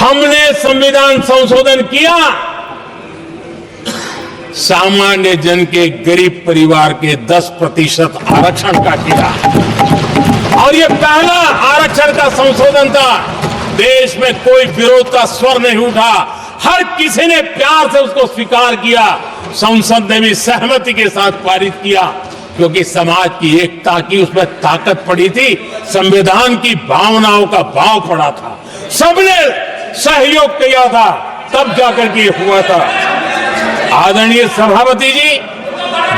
हमने संविधान संशोधन किया, सामान्य जन के गरीब परिवार के 10% आरक्षण का किया, और ये पहला आरक्षण का संशोधन था। देश में कोई विरोध का स्वर नहीं उठा, हर किसी ने प्यार से उसको स्वीकार किया। संसद ने भी सहमति के साथ पारित किया, क्योंकि समाज की एकता की उसमें ताकत पड़ी थी, संविधान की भावनाओं का भाव पड़ा था, सबने सहयोग किया था, तब जाकर के हुआ था। आदरणीय सभापति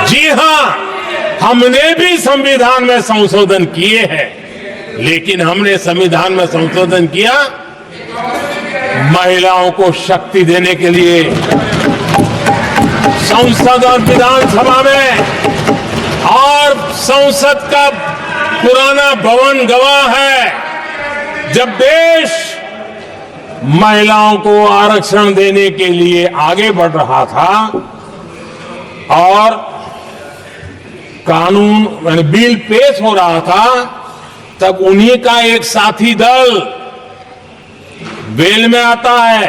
जी हां, हमने भी संविधान में संशोधन किए हैं, लेकिन हमने संविधान में संशोधन किया महिलाओं को शक्ति देने के लिए। संसद और विधानसभा में, और संसद का पुराना भवन गवाह है, जब देश महिलाओं को आरक्षण देने के लिए आगे बढ़ रहा था और कानून बिल पेश हो रहा था, तब उन्हीं का एक साथी दल वेल में आता है,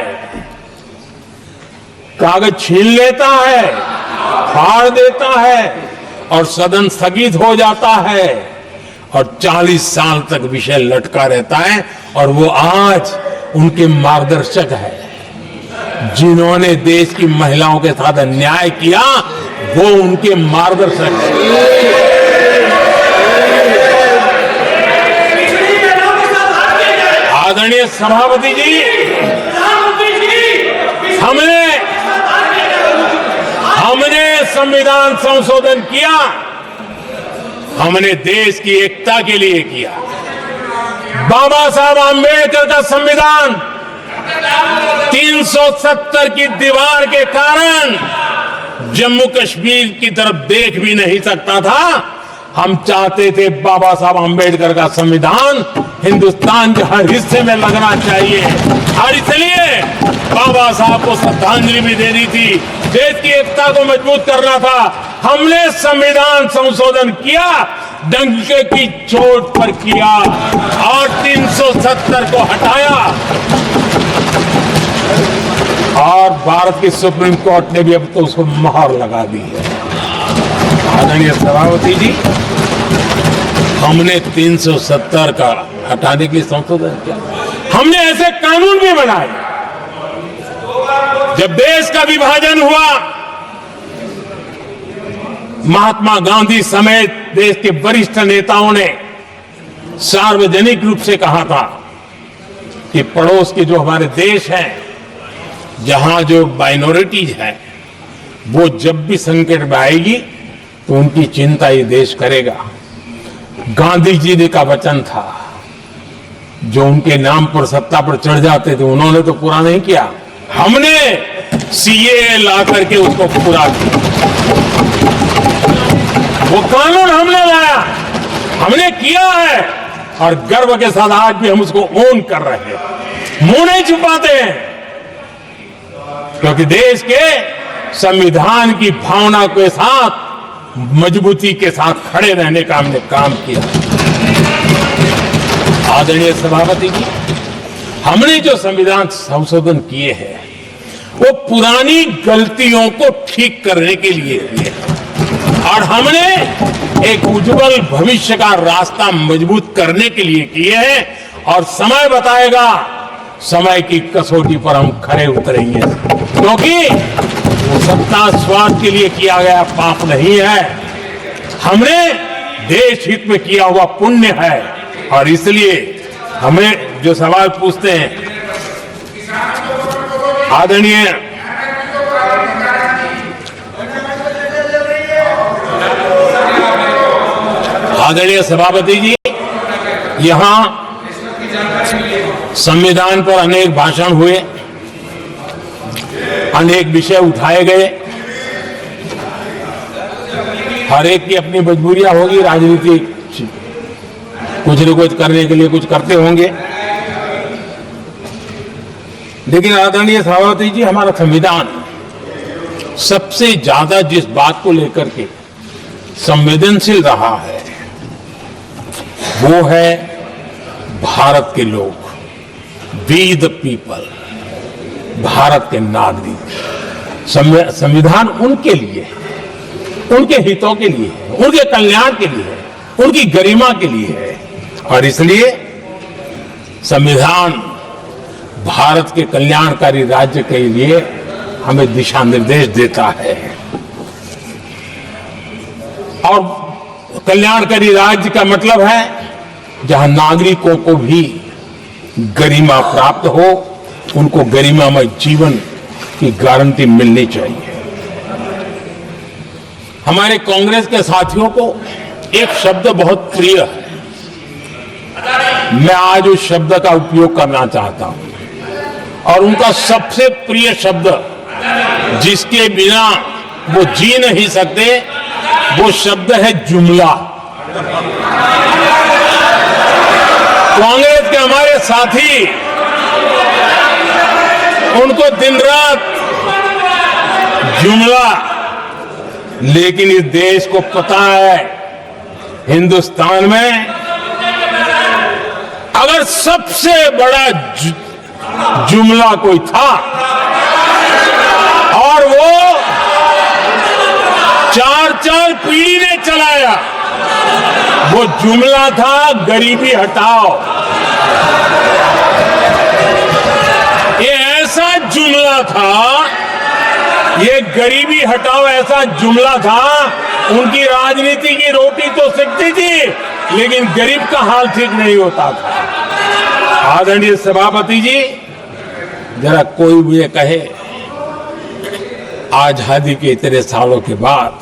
कागज छीन लेता है, फाड़ देता है और सदन स्थगित हो जाता है, और 40 साल तक विषय लटका रहता है। और वो आज उनके मार्गदर्शक है, जिन्होंने देश की महिलाओं के साथ अन्याय किया, वो उनके मार्गदर्शक है। आदरणीय सभापति जी, हमने संविधान संशोधन किया, हमने देश की एकता के लिए किया। बाबा साहब आंबेडकर का संविधान 370 की दीवार के कारण जम्मू कश्मीर की तरफ देख भी नहीं सकता था। हम चाहते थे बाबा साहब आंबेडकर का संविधान हिंदुस्तान के हर हिस्से में लगना चाहिए, और इसलिए बाबा साहब को श्रद्धांजलि भी देनी थी, देश की एकता को मजबूत करना था। हमने संविधान संशोधन किया, डंके की चोट पर किया, और 370 को हटाया, और भारत की सुप्रीम कोर्ट ने भी अब तो उसको मोहर लगा दी है। आदरणीय सभापति जी, हमने 370 का हटाने के लिए संशोधन किया। हमने ऐसे कानून भी बनाए। जब देश का विभाजन हुआ, महात्मा गांधी समेत देश के वरिष्ठ नेताओं ने सार्वजनिक रूप से कहा था कि पड़ोस के जो हमारे देश हैं, जहां जो माइनॉरिटीज है, वो जब भी संकट में आएगी तो उनकी चिंता ये देश करेगा। गांधी जी ने का वचन था, जो उनके नाम पर सत्ता पर चढ़ जाते थे उन्होंने तो पूरा नहीं किया, हमने सीए ला करके उसको पूरा किया। वो कानून हमने लाया, हमने किया है, और गर्व के साथ आज भी हम उसको ओन कर रहे हैं, मुंह नहीं छुपाते हैं, क्योंकि देश के संविधान की भावना के साथ मजबूती के साथ खड़े रहने का हमने काम किया। आदरणीय सभापति जी, हमने जो संविधान संशोधन किए हैं, वो पुरानी गलतियों को ठीक करने के लिए किए, और हमने एक उज्जवल भविष्य का रास्ता मजबूत करने के लिए किए हैं। और समय बताएगा, समय की कसौटी पर हम खरे उतरेंगे, क्योंकि वो सत्ता स्वार्थ के लिए किया गया पाप नहीं है, हमने देश हित में किया हुआ पुण्य है। और इसलिए हमें जो सवाल पूछते हैं, आदरणीय सभापति जी, यहां संविधान पर अनेक भाषण हुए, अनेक विषय उठाए गए, हर एक की अपनी मजबूरियां होगी, राजनीति कुछ न कुछ करने के लिए कुछ करते होंगे, लेकिन आदरणीय सभापति जी, हमारा संविधान सबसे ज्यादा जिस बात को लेकर के संवेदनशील रहा है, वो है भारत के लोग, वी द पीपल। भारत के नागरिक। संविधान उनके लिए है, उनके हितों के लिए है, उनके कल्याण के लिए है, उनकी गरिमा के लिए है। और इसलिए संविधान भारत के कल्याणकारी राज्य के लिए हमें दिशा निर्देश देता है। और कल्याणकारी राज्य का मतलब है जहां नागरिकों को भी गरिमा प्राप्त हो, उनको गरिमामय जीवन की गारंटी मिलनी चाहिए। हमारे कांग्रेस के साथियों को एक शब्द बहुत प्रिय है, मैं आज उस शब्द का उपयोग करना चाहता हूं। और उनका सबसे प्रिय शब्द जिसके बिना वो जी नहीं सकते, वो शब्द है जुमला। कांग्रेस के हमारे साथी उनको दिन रात जुमला, लेकिन इस देश को पता है हिंदुस्तान में अगर सबसे बड़ा जुमला कोई था और वो 4 पीढ़ी ने चलाया, वो जुमला था गरीबी हटाओ। ये ऐसा जुमला था, ये गरीबी हटाओ ऐसा जुमला था, उनकी राजनीति की रोटी तो सिकती थी लेकिन गरीब का हाल ठीक नहीं होता था। आदरणीय सभापति जी, जरा कोई मुझे कहे आजादी के इतने सालों के बाद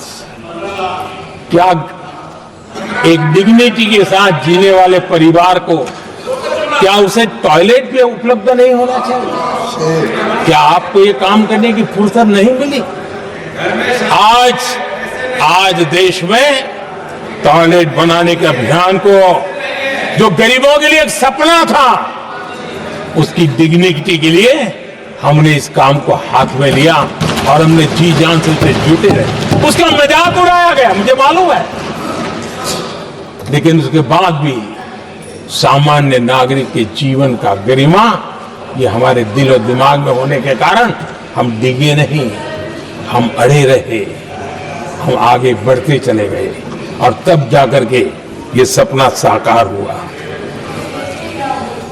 क्या एक डिग्निटी के साथ जीने वाले परिवार को क्या उसे टॉयलेट भी उपलब्ध नहीं होना चाहिए? क्या आपको ये काम करने की फुर्सत नहीं मिली? आज देश में टॉयलेट बनाने के अभियान को, जो गरीबों के लिए एक सपना था, उसकी डिग्निटी के लिए हमने इस काम को हाथ में लिया और हमने जी जान से उसे जुटे रहे। उसका मजाक उड़ाया गया, मुझे मालूम है, लेकिन उसके बाद भी सामान्य नागरिक के जीवन का गरिमा, ये हमारे दिल और दिमाग में होने के कारण हम डिगे नहीं, हम अड़े रहे, हम आगे बढ़ते चले गए और तब जाकर के ये सपना साकार हुआ।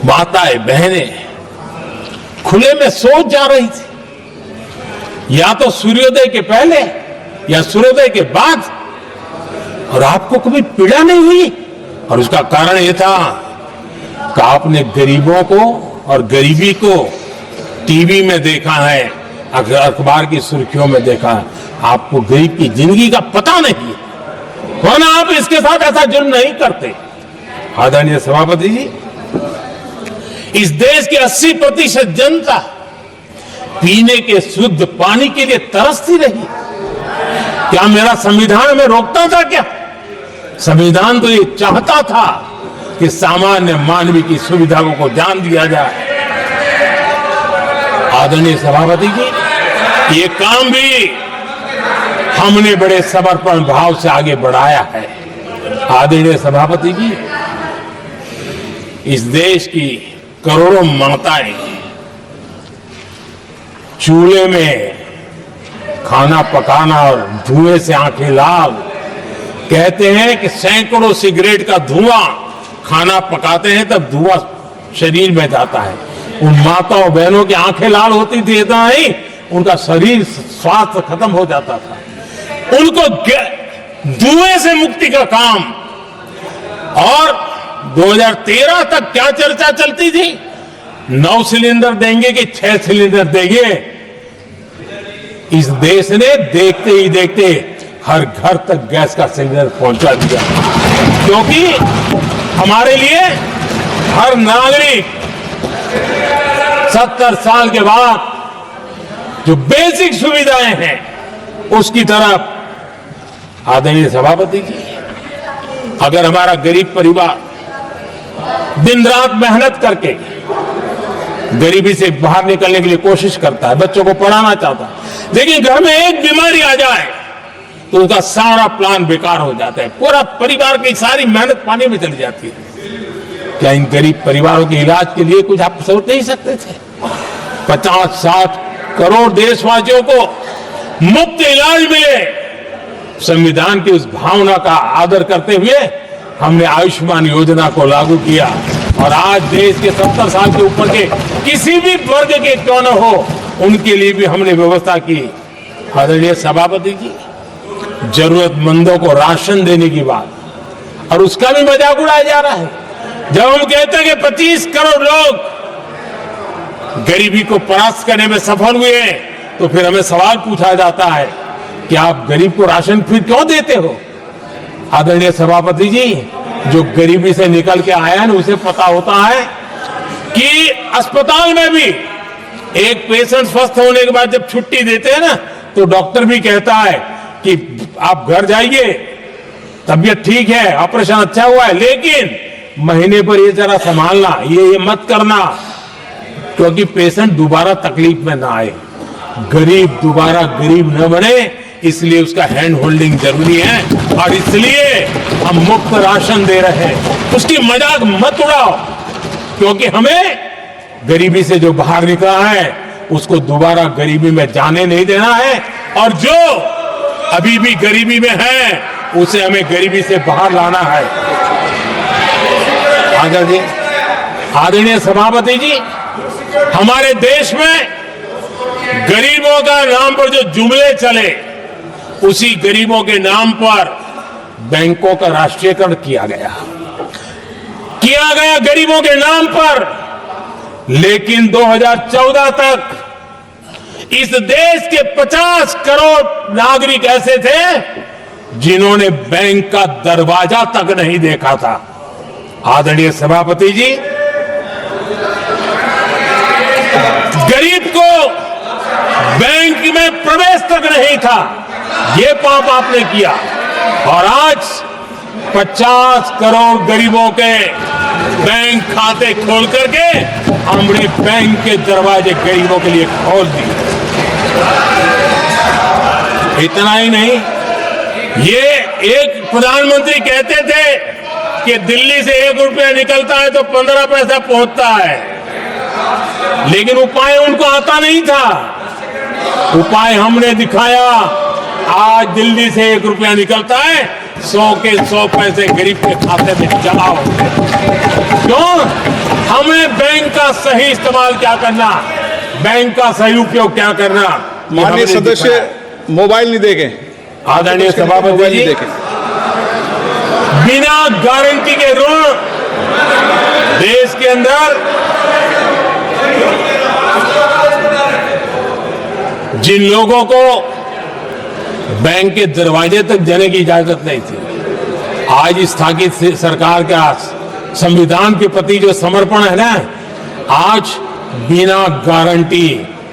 माताएं बहनें खुले में सोच जा रही थी, या तो सूर्योदय के पहले या सूर्योदय के बाद, और आपको कभी पीड़ा नहीं हुई। और उसका कारण यह था कि आपने गरीबों को और गरीबी को टीवी में देखा है, अखबार की सुर्खियों में देखा है, आपको गरीब की जिंदगी का पता नहीं, वरना आप इसके साथ ऐसा जुल्म नहीं करते। आदरणीय सभापति जी, इस देश की 80% जनता पीने के शुद्ध पानी के लिए तरसती रही। क्या मेरा संविधान हमें रोकता था? क्या संविधान तो ये चाहता था कि सामान्य मानवीय की सुविधाओं को ध्यान दिया जाए। आदरणीय सभापति जी, ये काम भी हमने बड़े समर्पण भाव से आगे बढ़ाया है। आदरणीय सभापति जी, इस देश की करोड़ों माताएं चूल्हे में खाना पकाना और धुएं से आंखें लाल, कहते हैं कि सैकड़ों सिगरेट का धुआं खाना पकाते हैं तब धुआं शरीर में जाता है। उन माताओं बहनों की आंखें लाल होती थी, इतना ही उनका शरीर स्वास्थ्य खत्म हो जाता था। उनको धुएं से मुक्ति का काम, और 2013 तक क्या चर्चा चलती थी, 9 सिलेंडर देंगे कि 6 सिलेंडर देंगे। इस देश ने देखते ही देखते हर घर तक गैस का सिलेंडर पहुंचा दिया, क्योंकि हमारे लिए हर नागरिक 70 साल के बाद जो बेसिक सुविधाएं हैं उसकी तरफ। आदरणीय सभापति जी, अगर हमारा गरीब परिवार दिन रात मेहनत करके गरीबी से बाहर निकलने के लिए कोशिश करता है, बच्चों को पढ़ाना चाहता है, लेकिन घर में एक बीमारी आ जाए तो उसका सारा प्लान बेकार हो जाता है, पूरा परिवार की सारी मेहनत पानी में चली जाती है। क्या इन गरीब परिवारों के इलाज के लिए कुछ आप सोच नहीं सकते थे? 50-60 करोड़ देशवासियों को मुफ्त इलाज मिले, संविधान की उस भावना का आदर करते हुए हमने आयुष्मान योजना को लागू किया। और आज देश के 70 साल के ऊपर के किसी भी वर्ग के क्यों न हो, उनके लिए भी हमने व्यवस्था की। आदरणीय सभापति जी, जरूरतमंदों को राशन देने की बात, और उसका भी मजाक उड़ाया जा रहा है। जब हम कहते हैं कि 25 करोड़ लोग गरीबी को परास्त करने में सफल हुए, तो फिर हमें सवाल पूछा जाता है कि आप गरीब को राशन फिर क्यों देते हो? आदरणीय सभापति जी, जो गरीबी से निकल के आया है, उसे पता होता है कि अस्पताल में भी एक पेशेंट स्वस्थ होने के बाद जब छुट्टी देते हैं ना, तो डॉक्टर भी कहता है कि आप घर जाइए, तबीयत ठीक है, ऑपरेशन अच्छा हुआ है, लेकिन महीने पर ये जरा संभालना, ये मत करना, क्योंकि पेशेंट दोबारा तकलीफ में ना आए, गरीब दोबारा गरीब न बने, इसलिए उसका हैंड होल्डिंग जरूरी है। और इसलिए हम मुफ्त राशन दे रहे हैं। उसकी मजाक मत उड़ाओ, क्योंकि हमें गरीबी से जो बाहर निकला है उसको दोबारा गरीबी में जाने नहीं देना है, और जो अभी भी गरीबी में है उसे हमें गरीबी से बाहर लाना है। आदरणीय सभापति जी, हमारे देश में गरीबों का नाम पर जो जुमले चले, उसी गरीबों के नाम पर बैंकों का राष्ट्रीयकरण किया गया गरीबों के नाम पर। लेकिन 2014 तक इस देश के 50 करोड़ नागरिक ऐसे थे जिन्होंने बैंक का दरवाजा तक नहीं देखा था। आदरणीय सभापति जी, गरीब को बैंक में प्रवेश तक नहीं था, ये पाप आपने किया। और आज 50 करोड़ गरीबों के बैंक खाते खोल करके हमने बैंक के दरवाजे गरीबों के लिए खोल दिए। इतना ही नहीं, ये एक प्रधानमंत्री कहते थे कि दिल्ली से 1 रुपया निकलता है तो 15 पैसा पहुंचता है, लेकिन उपाय उनको आता नहीं था। उपाय हमने दिखाया। आज दिल्ली से 1 रुपया निकलता है, 100 के 100 पैसे गरीब के खाते में जमा होते हैं। क्यों? हमें बैंक का सही इस्तेमाल क्या करना, बैंक का सही उपयोग क्या करना। माननीय सदस्य मोबाइल नहीं देखें। आदरणीय सभापति जी, बिना गारंटी के ऋण देश के अंदर जिन लोगों को बैंक के दरवाजे तक जाने की इजाजत नहीं थी, आज स्थापित सरकार का संविधान के प्रति जो समर्पण है ना, आज बिना गारंटी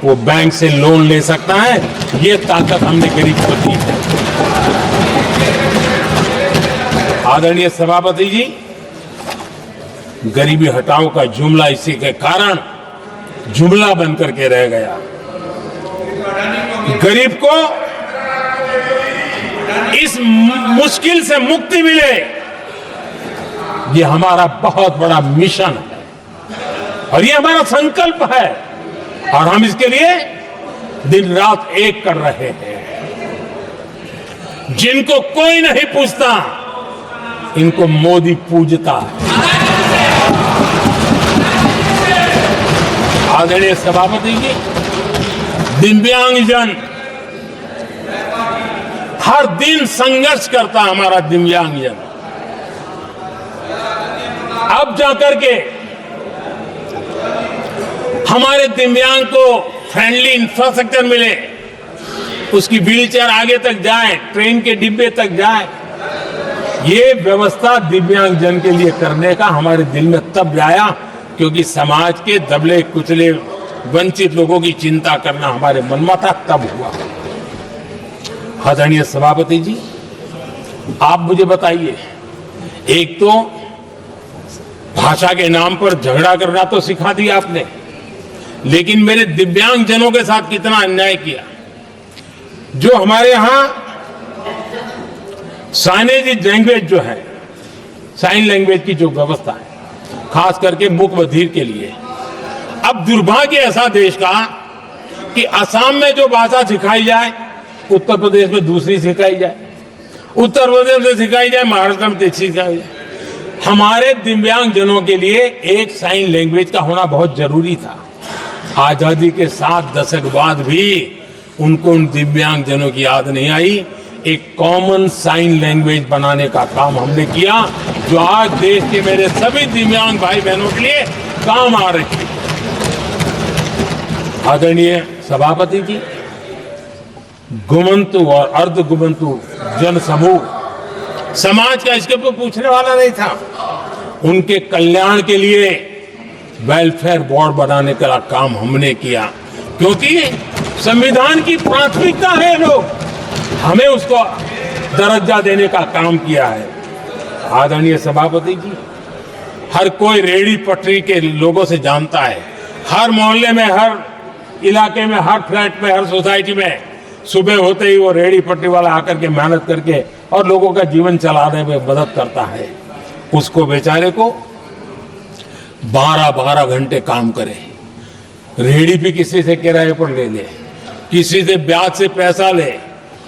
वो बैंक से लोन ले सकता है। ये ताकत हमने गरीब को दी है। आदरणीय सभापति जी, गरीबी हटाओ का जुमला इसी के कारण जुमला बनकर के रह गया। गरीब को इस मुश्किल से मुक्ति मिले, ये हमारा बहुत बड़ा मिशन है और ये हमारा संकल्प है, और हम इसके लिए दिन रात एक कर रहे हैं। जिनको कोई नहीं पूछता, इनको मोदी पूजता है। आदरणीय सभापति जी, दिव्यांगजन हर दिन संघर्ष करता हमारा दिव्यांगजन, अब जाकर के हमारे दिव्यांग को फ्रेंडली इंफ्रास्ट्रक्चर मिले, उसकी व्हीलचेयर आगे तक जाए, ट्रेन के डिब्बे तक जाए। ये व्यवस्था दिव्यांगजन के लिए करने का हमारे दिल में तब आया क्योंकि समाज के दबले कुचले वंचित लोगों की चिंता करना हमारे मन में था, तब हुआ। आदरणीय सभापति जी, आप मुझे बताइए, एक तो भाषा के नाम पर झगड़ा करना तो सिखा दिया आपने, लेकिन मेरे दिव्यांगजनों के साथ कितना अन्याय किया। जो हमारे यहां साइनेज लैंग्वेज जो है, साइन लैंग्वेज की जो व्यवस्था है, खास करके मूक बधिर के लिए, अब दुर्भाग्य ऐसा देश का कि असम में जो भाषा सिखाई जाए उत्तर प्रदेश में दूसरी सिखाई जाए, उत्तर प्रदेश में सिखाई जाए महाराष्ट्र में तीसरी सिखाई जाए। हमारे दिव्यांग जनों के लिए एक साइन लैंग्वेज का होना बहुत जरूरी था। आजादी के 7 दशक बाद भी उनको उन दिव्यांग जनों की याद नहीं आई। एक कॉमन साइन लैंग्वेज बनाने का काम हमने किया, जो आज देश के मेरे सभी दिव्यांग भाई बहनों के लिए काम आ रही है। आदरणीय सभापति जी, गुमंतु और अर्ध गुमंतु जन समूह समाज का इसके ऊपर पूछने वाला नहीं था। उनके कल्याण के लिए वेलफेयर बोर्ड बनाने का काम हमने किया, क्योंकि संविधान की प्राथमिकता है लोग, हमें उसको दर्जा देने का काम किया है। आदरणीय सभापति जी, हर कोई रेहड़ी पटरी के लोगों से जानता है, हर मोहल्ले में, हर इलाके में, हर फ्लैट में, हर सोसाइटी में सुबह होते ही वो रेहड़ी पटरी वाला आकर के मेहनत करके और लोगों का जीवन चलाने में मदद करता है। उसको बेचारे को 12-12 घंटे काम करे, रेहड़ी भी किसी से किराए पर ले ले, किसी से ब्याज से पैसा ले,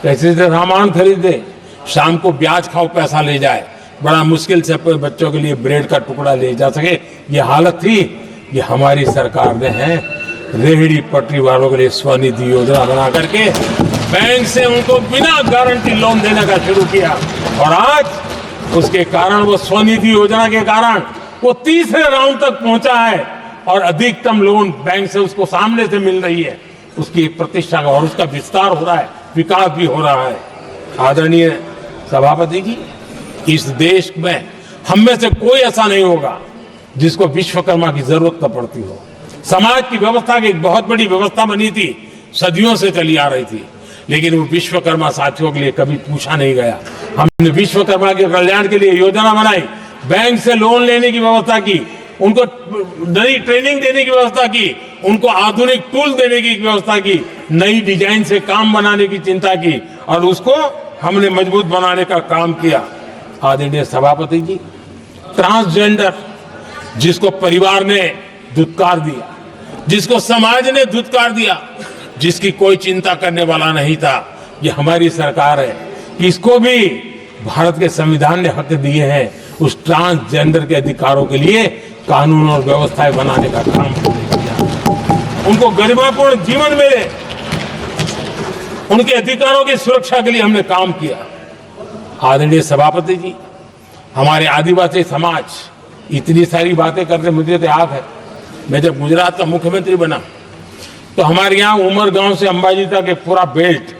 किसी से सामान खरीदे, शाम को ब्याज खाओ पैसा ले जाए, बड़ा मुश्किल से अपने बच्चों के लिए ब्रेड का टुकड़ा ले जा सके। ये हालत थी। ये हमारी सरकार ने है रेहड़ी पटरी वालों के लिए स्वनिधि योजना बना करके बैंक से उनको बिना गारंटी लोन देने का शुरू किया, और आज उसके कारण, वो स्वनिधि योजना के कारण वो तीसरे राउंड तक पहुंचा है और अधिकतम लोन बैंक से उसको सामने से मिल रही है। उसकी प्रतिष्ठा का और उसका विस्तार हो रहा है, विकास भी हो रहा है। आदरणीय सभापति जी, इस देश में हम में से कोई ऐसा नहीं होगा जिसको विश्वकर्मा की जरूरत न पड़ती हो। समाज की व्यवस्था की एक बहुत बड़ी व्यवस्था बनी थी, सदियों से चली आ रही थी, लेकिन वो विश्वकर्मा साथियों के लिए कभी पूछा नहीं गया। हमने विश्वकर्मा के कल्याण के लिए योजना बनाई, बैंक से लोन लेने की व्यवस्था की, उनको नई ट्रेनिंग देने की व्यवस्था की, उनको आधुनिक टूल देने की व्यवस्था की, नई डिजाइन से काम बनाने की चिंता की, और उसको हमने मजबूत बनाने का काम किया। आदरणीय सभापति जी, ट्रांसजेंडर जिसको परिवार ने धुतकार दिया, जिसको समाज ने धुतकार दिया, जिसकी कोई चिंता करने वाला नहीं था, ये हमारी सरकार है। इसको भी भारत के संविधान ने हक दिए हैं। उस ट्रांसजेंडर के अधिकारों के लिए कानून और व्यवस्थाएं बनाने का काम हमने किया। उनको गरिमापूर्ण जीवन मिले, उनके अधिकारों की सुरक्षा के लिए हमने काम किया। आदरणीय सभापति जी, हमारे आदिवासी समाज इतनी सारी बातें करते, मुझे तो याद है मैं जब गुजरात का मुख्यमंत्री बना तो हमारे यहाँ उमरगांव से अंबाजी तक एक पूरा बेल्ट,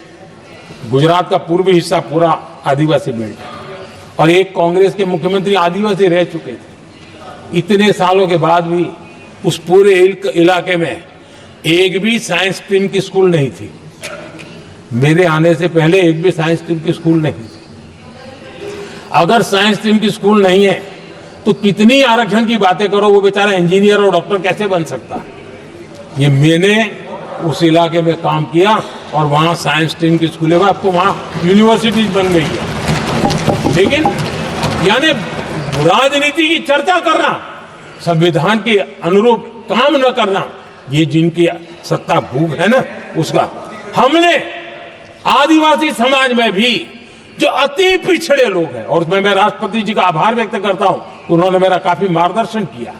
गुजरात का पूर्वी हिस्सा पूरा आदिवासी बेल्ट, और एक कांग्रेस के मुख्यमंत्री आदिवासी रह चुके थे। इतने सालों के बाद भी उस पूरे इलाके में एक भी साइंस स्ट्रीम की स्कूल नहीं थी। मेरे आने से पहले एक भी साइंस स्ट्रीम की स्कूल नहीं थी। अगर साइंस स्ट्रीम की स्कूल नहीं है तो कितनी आरक्षण की बातें करो, वो बेचारा इंजीनियर और डॉक्टर कैसे बन सकता है। ये मैंने उस इलाके में काम किया और वहाँ साइंस स्ट्रीम की स्कूलें, अब तो वहाँ यूनिवर्सिटीज बन गई है। लेकिन यानी राजनीति की चर्चा करना, संविधान के अनुरूप काम न करना, ये जिनकी सत्ता भूख है ना, उसका हमने आदिवासी समाज में भी जो अति पिछड़े लोग हैं, और उसमें मैं राष्ट्रपति जी का आभार व्यक्त करता हूं, उन्होंने मेरा काफी मार्गदर्शन किया।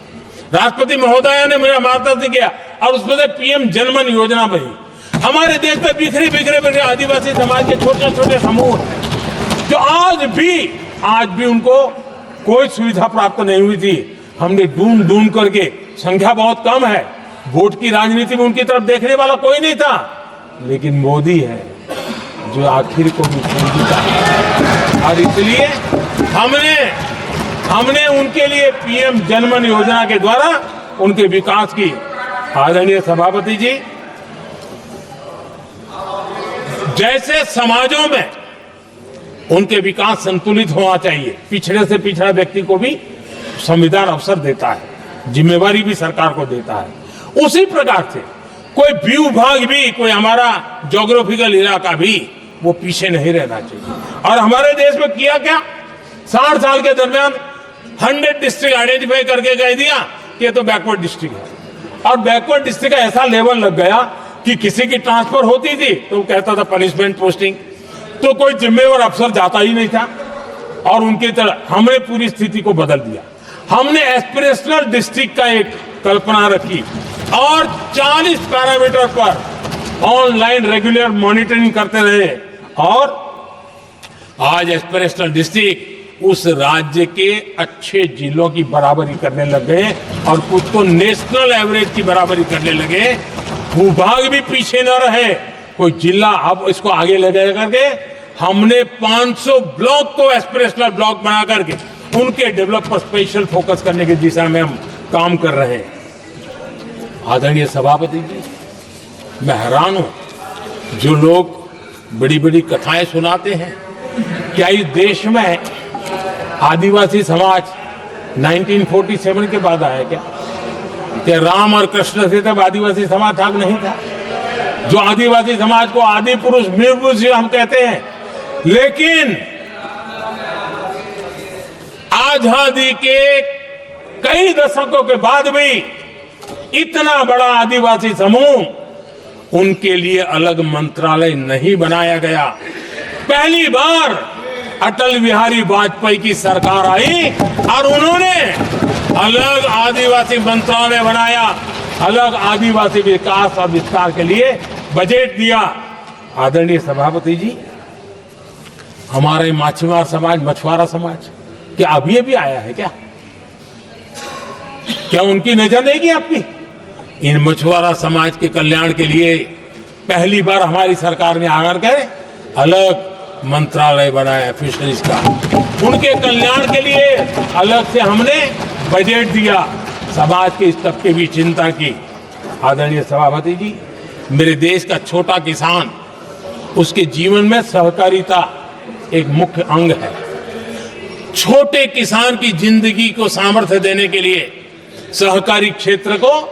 राष्ट्रपति महोदया ने मेरा मार्गदर्शन किया और उसमें से पीएम जनमन योजना बनी। हमारे देश में बिखरे बिखरे आदिवासी समाज के छोटे छोटे समूह हैं जो आज भी उनको कोई सुविधा प्राप्त नहीं हुई थी। हमने ढूंढ करके, संख्या बहुत कम है, वोट की राजनीति में उनकी तरफ देखने वाला कोई नहीं था, लेकिन मोदी है जो आखिर को भी समझता है। और इसलिए हमने उनके लिए पीएम जनमन योजना के द्वारा उनके विकास की। आदरणीय सभापति जी, जैसे समाजों में उनके विकास संतुलित होना चाहिए, पिछड़े से पिछड़ा व्यक्ति को भी संविधान अवसर देता है, जिम्मेवारी भी सरकार को देता है, उसी प्रकार से कोई भू-भाग भी, कोई हमारा ज्योग्राफिकल इलाका भी वो पीछे नहीं रहना चाहिए। और हमारे देश में किया क्या, 60 साल के दरमियान 100 डिस्ट्रिक्ट आइडेंटिफाई करके कह दिया कि ये तो बैकवर्ड डिस्ट्रिक्ट है। और बैकवर्ड डिस्ट्रिक्ट का ऐसा लेवल लग गया कि किसी की ट्रांसफर होती थी तो वो कहता था पनिशमेंट पोस्टिंग, तो कोई जिम्मेवार अफसर जाता ही नहीं था। और उनकी तरह हमने पूरी स्थिति को बदल दिया। हमने एस्पिरेशनल डिस्ट्रिक्ट का एक कल्पना रखी और 40 पैरामीटर पर ऑनलाइन रेगुलर मॉनिटरिंग करते रहे और आज एस्पिरेशनल डिस्ट्रिक्ट उस राज्य के अच्छे जिलों की बराबरी करने लग गए और खुद को नेशनल एवरेज की बराबरी करने लगे। भूभाग भी पीछे न रहे, कोई जिला अब इसको आगे ले गए करके हमने 500 ब्लॉक को एस्पिरेशनल ब्लॉक बना करके उनके डेवलप पर स्पेशल फोकस करने की दिशा में हम काम कर रहे हैं। आदरणीय सभापति जी, मैं हैरान हूं जो लोग बड़ी बड़ी कथाएं सुनाते हैं, क्या इस देश में आदिवासी समाज 1947 के बाद आया क्या राम और कृष्ण से तब आदिवासी समाज था नहीं था? जो आदिवासी समाज को आदि पुरुष वीर पुरुष हम कहते हैं, लेकिन आजादी के कई दशकों के बाद भी इतना बड़ा आदिवासी समूह, उनके लिए अलग मंत्रालय नहीं बनाया गया। पहली बार अटल बिहारी वाजपेयी की सरकार आई और उन्होंने अलग आदिवासी मंत्रालय बनाया, अलग आदिवासी विकास और विस्तार के लिए बजट दिया। आदरणीय सभापति जी, हमारे माछीमार समाज, मछुआरा समाज क्या अभी अभी आया है क्या उनकी नजर नहीं की आपकी? इन मछुआरा समाज के कल्याण के लिए पहली बार हमारी सरकार ने आकर के अलग मंत्रालय बनाया फिशरीज का, उनके कल्याण के लिए अलग से हमने बजट दिया, समाज के इस तबके की चिंता की। आदरणीय सभापति जी, मेरे देश का छोटा किसान, उसके जीवन में सहकारिता एक मुख्य अंग है। छोटे किसान की जिंदगी को सामर्थ्य देने के लिए सहकारी क्षेत्र को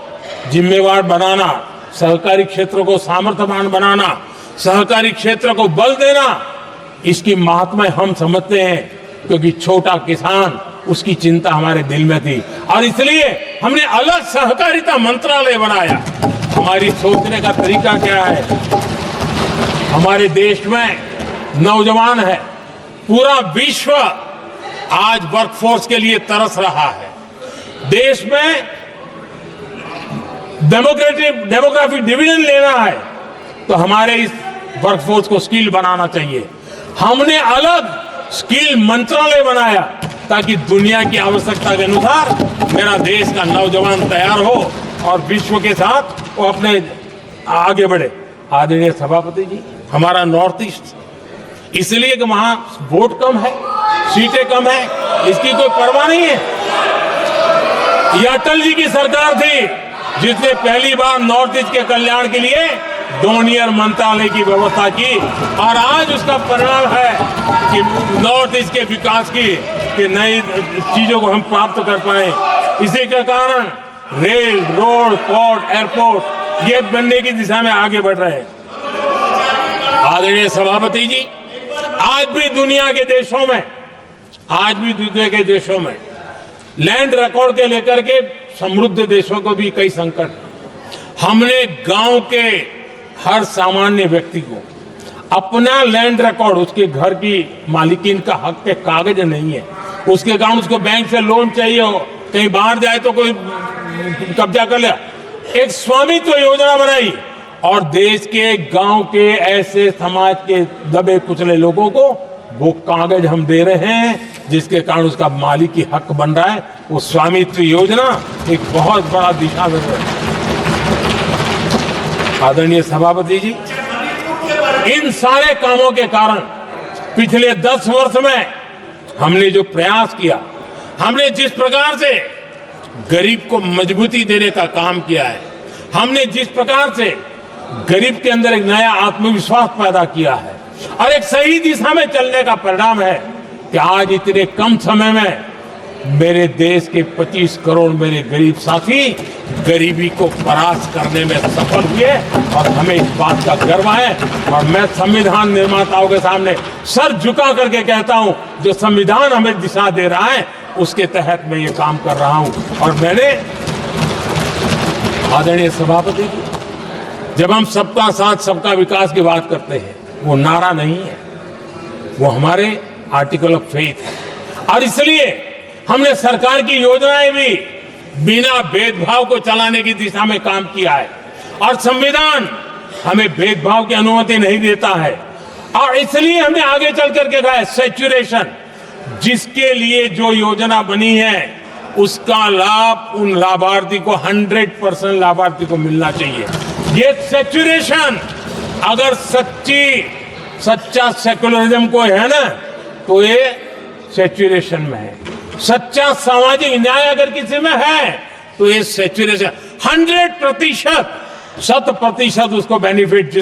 जिम्मेवार बनाना, सहकारी क्षेत्र को सामर्थ्यवान बनाना, सहकारी क्षेत्र को बल देना, इसकी महात्मा हम समझते हैं, क्योंकि छोटा किसान, उसकी चिंता हमारे दिल में थी और इसलिए हमने अलग सहकारिता मंत्रालय बनाया। हमारी सोचने का तरीका क्या है? हमारे देश में नौजवान है, पूरा विश्व आज वर्कफोर्स के लिए तरस रहा है। देश में डेमोग्राफिक डिवीजन लेना है तो हमारे इस वर्कफोर्स को स्किल बनाना चाहिए। हमने अलग स्किल मंत्रालय बनाया ताकि दुनिया की आवश्यकता के अनुसार मेरा देश का नौजवान तैयार हो और विश्व के साथ वो अपने आगे बढ़े। आदरणीय सभापति जी, हमारा नॉर्थ ईस्ट इसलिए कि वहां वोट कम है, सीटें कम है, इसकी कोई परवाह नहीं है। ये अटल जी की सरकार थी जिसने पहली बार नॉर्थ ईस्ट के कल्याण के लिए डोनियर मंत्रालय की व्यवस्था की और आज उसका परिणाम है कि नॉर्थ ईस्ट के विकास की नई चीजों को हम प्राप्त कर पाए। इसी के कारण रेल, रोड, पोर्ट, एयरपोर्ट ये बनने की दिशा में आगे बढ़ रहे हैं। आदरणीय सभापति जी, आज भी दुनिया के देशों में लैंड रिकॉर्ड के लेकर के समृद्ध देशों को भी कई संकट। हमने गांव के हर सामान्य व्यक्ति को अपना लैंड रिकॉर्ड, उसके घर की मालिकीन का हक के कागज नहीं है, उसके कारण उसको बैंक से लोन चाहिए हो, कहीं बाहर जाए तो कोई कब्जा कर लिया, एक स्वामित्व योजना बनाई और देश के गांव के ऐसे समाज के दबे कुचले लोगों को वो कागज हम दे रहे हैं जिसके कारण उसका मालिकी हक बन रहा है। वो स्वामित्व योजना एक बहुत बड़ा दिशा दे रही है। आदरणीय सभापति जी, इन सारे कामों के कारण पिछले 10 वर्ष में हमने जो प्रयास किया, हमने जिस प्रकार से गरीब को मजबूती देने का काम किया है, हमने जिस प्रकार से गरीब के अंदर एक नया आत्मविश्वास पैदा किया है और एक सही दिशा में चलने का परिणाम है कि आज इतने कम समय में मेरे देश के 25 करोड़ मेरे गरीब साथी गरीबी को परास्त करने में सफल हुए और हमें इस बात का गर्व है। और मैं संविधान निर्माताओं के सामने सर झुका करके कहता हूं, जो संविधान हमें दिशा दे रहा है उसके तहत मैं ये काम कर रहा हूं। और मैंने आदरणीय सभापति जी, जब हम सबका साथ सबका विकास की बात करते हैं, वो नारा नहीं है, वो हमारे आर्टिकल ऑफ फेथ है। और इसलिए हमने सरकार की योजनाएं भी बिना भेदभाव को चलाने की दिशा में काम किया है। और संविधान हमें भेदभाव की अनुमति नहीं देता है। और इसलिए हमने आगे चल करके कहा है सैचुरेशन, जिसके लिए जो योजना बनी है उसका लाभ उन लाभार्थी को 100% लाभार्थी को मिलना चाहिए। ये सैचुरेशन अगर सच्चा सेकुलरिज्म को है ना, तो ये सैचुरेशन में है। सच्चा सामाजिक न्याय अगर किसी में है तो ये सैचुरेशन 100% उसको बेनिफिट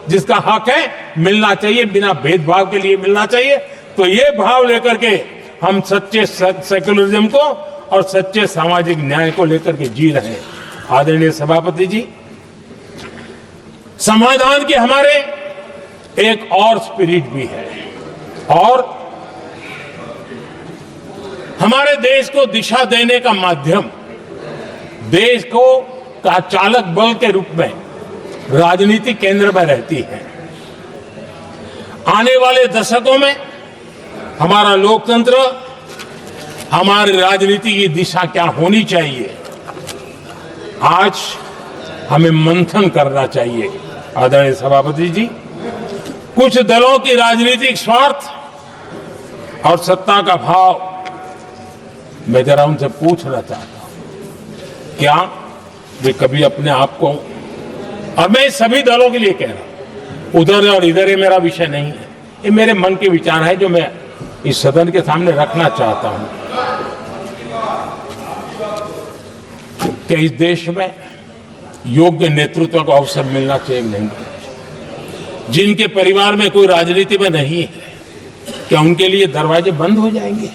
जिसका हक है मिलना चाहिए, बिना भेदभाव के लिए मिलना चाहिए। तो ये भाव लेकर के हम सच्चे सेकुलरिज्म को और सच्चे सामाजिक न्याय को लेकर के जी रहे हैं। आदरणीय सभापति जी, समाधान के हमारे एक और स्पिरिट भी है और हमारे देश को दिशा देने का माध्यम, देश को का चालक बल के रूप में राजनीति केंद्र में रहती है। आने वाले दशकों में हमारा लोकतंत्र, हमारी राजनीति की दिशा क्या होनी चाहिए, आज हमें मंथन करना चाहिए। आदरणीय सभापति जी, कुछ दलों की राजनीतिक स्वार्थ और सत्ता का भाव, मैं जरा उनसे पूछना चाहता हूं, क्या वे कभी अपने आप को, और मैं सभी दलों के लिए कह रहा हूं, उधर और इधर ये मेरा विषय नहीं है, ये मेरे मन के विचार है जो मैं इस सदन के सामने रखना चाहता हूं कि इस देश में योग्य नेतृत्व का अवसर मिलना चाहिए नहीं। जिनके परिवार में कोई राजनीति में नहीं है, क्या उनके लिए दरवाजे बंद हो जाएंगे?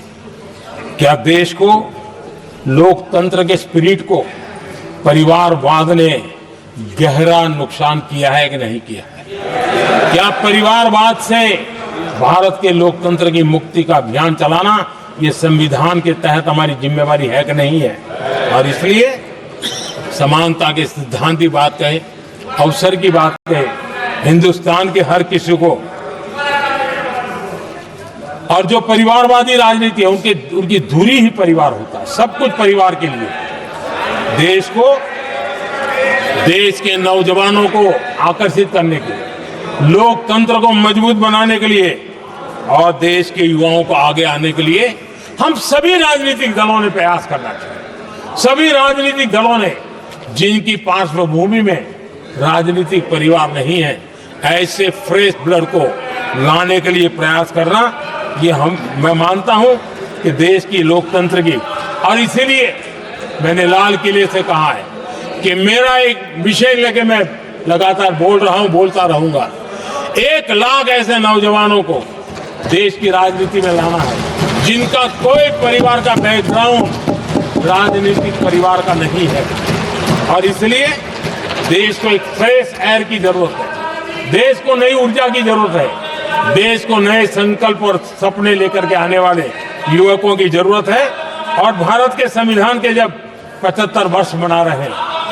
क्या देश को, लोकतंत्र के स्पिरिट को परिवारवाद ने गहरा नुकसान किया है कि नहीं किया है? क्या परिवारवाद से भारत के लोकतंत्र की मुक्ति का अभियान चलाना ये संविधान के तहत हमारी जिम्मेवारी है कि नहीं है? और इसलिए समानता के सिद्धांत की बात कहें, अवसर की बात कहें, हिंदुस्तान के हर किसी को, और जो परिवारवादी राजनीति है उनकी धुरी ही परिवार होता है, सब कुछ परिवार के लिए। देश को, देश के नौजवानों को आकर्षित करने के लिए, लोकतंत्र को मजबूत बनाने के लिए और देश के युवाओं को आगे आने के लिए हम सभी राजनीतिक दलों ने प्रयास करना चाहिए। सभी राजनीतिक दलों ने, जिनकी पार्श्वभूमि में राजनीतिक परिवार नहीं है, ऐसे फ्रेश ब्लड को लाने के लिए प्रयास करना, ये मैं मानता हूं कि देश की लोकतंत्र की, और इसीलिए मैंने लाल किले से कहा है कि मेरा एक विषय लेके मैं लगातार बोल रहा हूं, बोलता रहूंगा। 1 लाख ऐसे नौजवानों को देश की राजनीति में लाना है जिनका कोई परिवार का बैकग्राउंड राजनीतिक परिवार का नहीं है। और इसलिए देश को एक फ्रेश एयर की जरूरत है, देश को नई ऊर्जा की जरूरत है, देश को नए संकल्प और सपने लेकर के आने वाले युवकों की जरूरत है। और भारत के संविधान के जब 75 वर्ष मना रहे हैं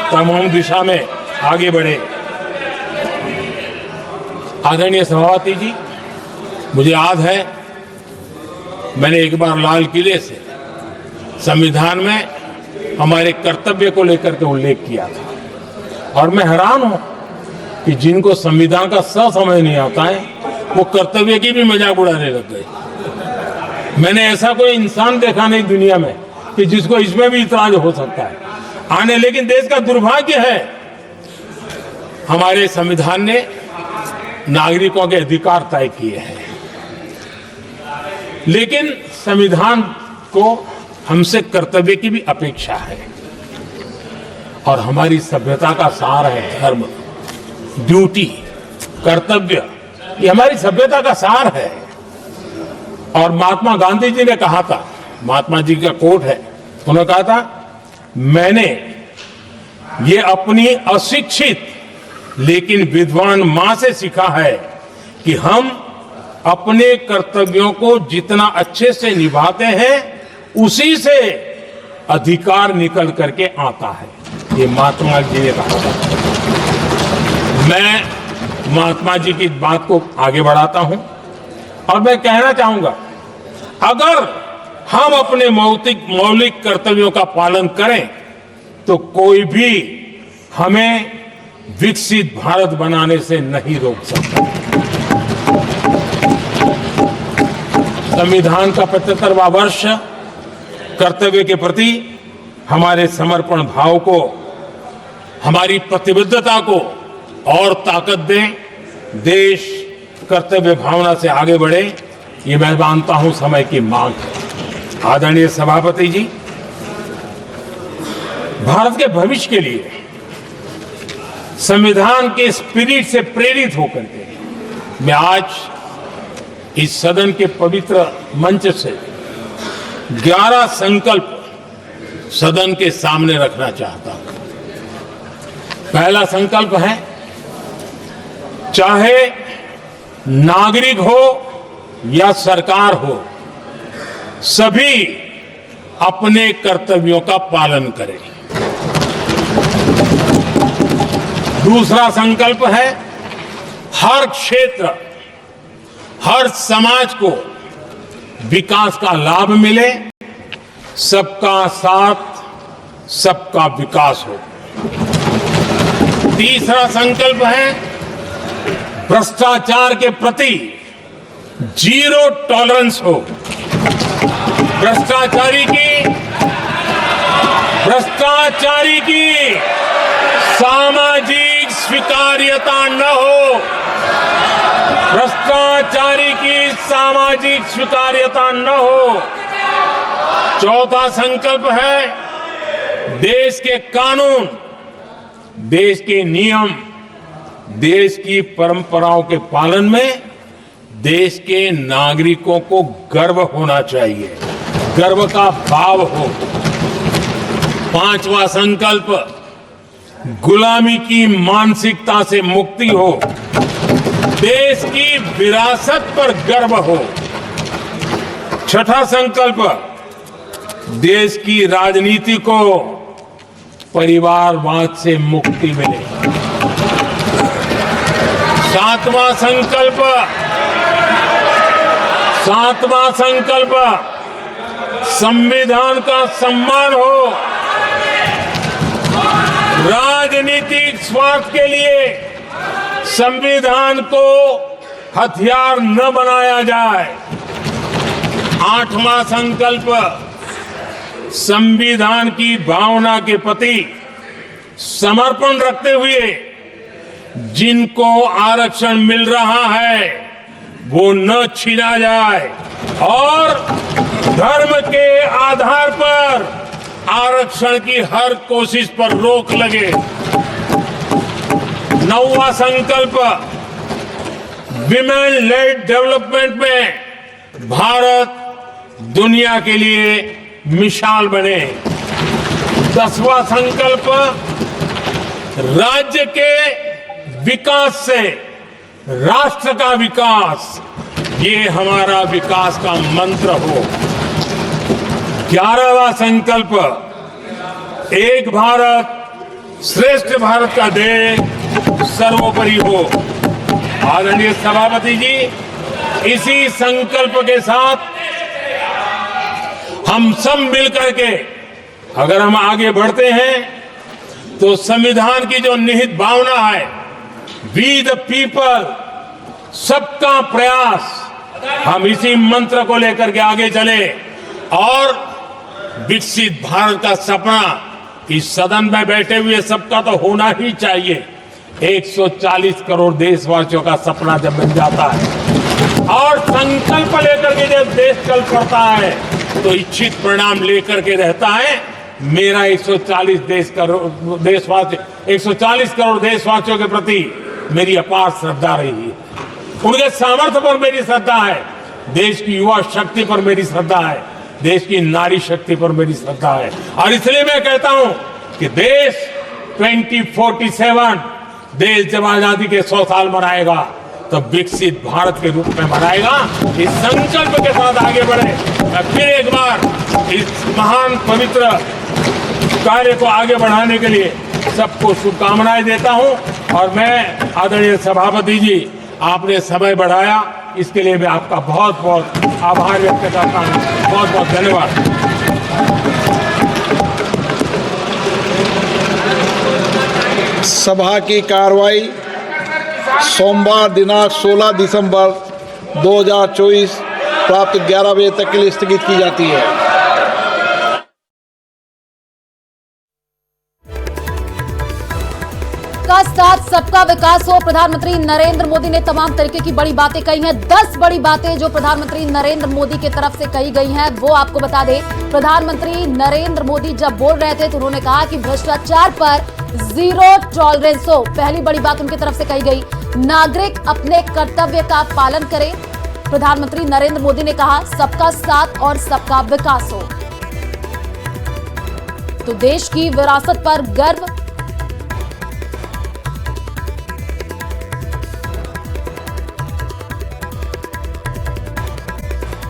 तो हम उस दिशा में आगे बढ़े। आदरणीय सभापति जी, मुझे याद है मैंने एक बार लाल किले से संविधान में हमारे कर्तव्य को लेकर के उल्लेख किया था, और मैं हैरान हूं कि जिनको संविधान का समझ नहीं आता है वो कर्तव्य की भी मजाक उड़ाने लग गए। मैंने ऐसा कोई इंसान देखा नहीं दुनिया में कि जिसको इसमें भी इतराज हो सकता है आने। लेकिन देश का दुर्भाग्य है, हमारे संविधान ने नागरिकों के अधिकार तय किए हैं, लेकिन संविधान को हमसे कर्तव्य की भी अपेक्षा है। और हमारी सभ्यता का सार है धर्म, ड्यूटी, कर्तव्य, ये हमारी सभ्यता का सार है। और महात्मा गांधी जी ने कहा था, महात्मा जी का कोट है, उन्होंने कहा था, मैंने ये अपनी अशिक्षित लेकिन विद्वान मां से सीखा है कि हम अपने कर्तव्यों को जितना अच्छे से निभाते हैं उसी से अधिकार निकल करके आता है। ये महात्मा जी ने कहा था। मैं महात्मा जी की बात को आगे बढ़ाता हूं और मैं कहना चाहूंगा, अगर हम अपने मौलिक कर्तव्यों का पालन करें तो कोई भी हमें विकसित भारत बनाने से नहीं रोक सकता। संविधान का 75वां वर्ष कर्तव्य के प्रति हमारे समर्पण भाव को, हमारी प्रतिबद्धता को और ताकत दे, देश कर्तव्य भावना से आगे बढ़े, ये मैं मानता हूं समय की मांग है। आदरणीय सभापति जी, भारत के भविष्य के लिए संविधान के स्पिरिट से प्रेरित होकर के मैं आज इस सदन के पवित्र मंच से 11 संकल्प सदन के सामने रखना चाहता हूं। पहला संकल्प है, चाहे नागरिक हो या सरकार हो, सभी अपने कर्तव्यों का पालन करें। दूसरा संकल्प है, हर क्षेत्र, हर समाज को विकास का लाभ मिले, सबका साथ सबका विकास हो। तीसरा संकल्प है, भ्रष्टाचार के प्रति जीरो टॉलरेंस हो। भ्रष्टाचारी की सामाजिक स्वीकार्यता न हो। भ्रष्टाचारी की सामाजिक स्वीकार्यता न हो। चौथा संकल्प है, देश के कानून, देश के नियम, देश की परंपराओं के पालन में देश के नागरिकों को गर्व होना चाहिए, गर्व का भाव हो। पांचवा संकल्प, गुलामी की मानसिकता से मुक्ति हो, देश की विरासत पर गर्व हो। छठा संकल्प, देश की राजनीति को परिवारवाद से मुक्ति मिले। सातवां संकल्प, संविधान का सम्मान हो। राजनीतिक स्वार्थ के लिए संविधान को हथियार न बनाया जाए। आठवां संकल्प, संविधान की भावना के प्रति समर्पण रखते हुए जिनको आरक्षण मिल रहा है वो न छीना जाए और धर्म के आधार पर आरक्षण की हर कोशिश पर रोक लगे। नौवां संकल्प, विमेन लेड डेवलपमेंट में भारत दुनिया के लिए मिसाल बने। 10वां संकल्प, राज्य के विकास से राष्ट्र का विकास, ये हमारा विकास का मंत्र हो। 11वां संकल्प, एक भारत श्रेष्ठ भारत का ध्येय सर्वोपरि हो। आदरणीय सभापति जी, इसी संकल्प के साथ हम सब मिलकर के अगर हम आगे बढ़ते हैं तो संविधान की जो निहित भावना है, वी द पीपल, सबका प्रयास, हम इसी मंत्र को लेकर के आगे चले और विकसित भारत का सपना इस सदन में बैठे हुए सबका तो होना ही चाहिए। 140 करोड़ देशवासियों का सपना जब बन जाता है और संकल्प लेकर के जब देश चल पड़ता है तो इच्छित परिणाम लेकर के रहता है। मेरा 140 करोड़ देशवासियों के प्रति मेरी अपार श्रद्धा रही है। उनके सामर्थ्य पर मेरी श्रद्धा है, देश की युवा शक्ति पर मेरी श्रद्धा है, देश की नारी शक्ति पर मेरी श्रद्धा है। और इसलिए मैं कहता हूं कि देश 2047 देश जब आजादी के 100 साल मनाएगा तो विकसित भारत के रूप में मनाएगा। इस संकल्प के साथ आगे बढ़े। मैं फिर एक बार इस महान पवित्र कार्य को आगे बढ़ाने के लिए सबको शुभकामनाएं देता हूं और मैं आदरणीय सभापति जी, आपने समय बढ़ाया, इसके लिए मैं आपका बहुत बहुत आभार व्यक्त करता हूं। बहुत बहुत धन्यवाद। सभा की कार्रवाई सोमवार दिनांक 16 दिसंबर 2024 प्राप्त 11 बजे तक के लिए स्थगित की जाती है। का साथ सबका विकास हो। प्रधानमंत्री नरेंद्र मोदी ने तमाम तरीके की बड़ी बातें कही हैं। 10 बड़ी बातें जो प्रधानमंत्री नरेंद्र मोदी की तरफ से कही गई हैं, वो आपको बता दें। प्रधानमंत्री नरेंद्र मोदी जब बोल रहे थे तो उन्होंने कहा कि भ्रष्टाचार पर जीरो टॉलरेंस हो। पहली बड़ी बात उनकी तरफ से कही गई, नागरिक अपने कर्तव्य का पालन करें। प्रधानमंत्री नरेंद्र मोदी ने कहा सबका साथ और सबका विकास हो। तो देश की विरासत पर गर्व,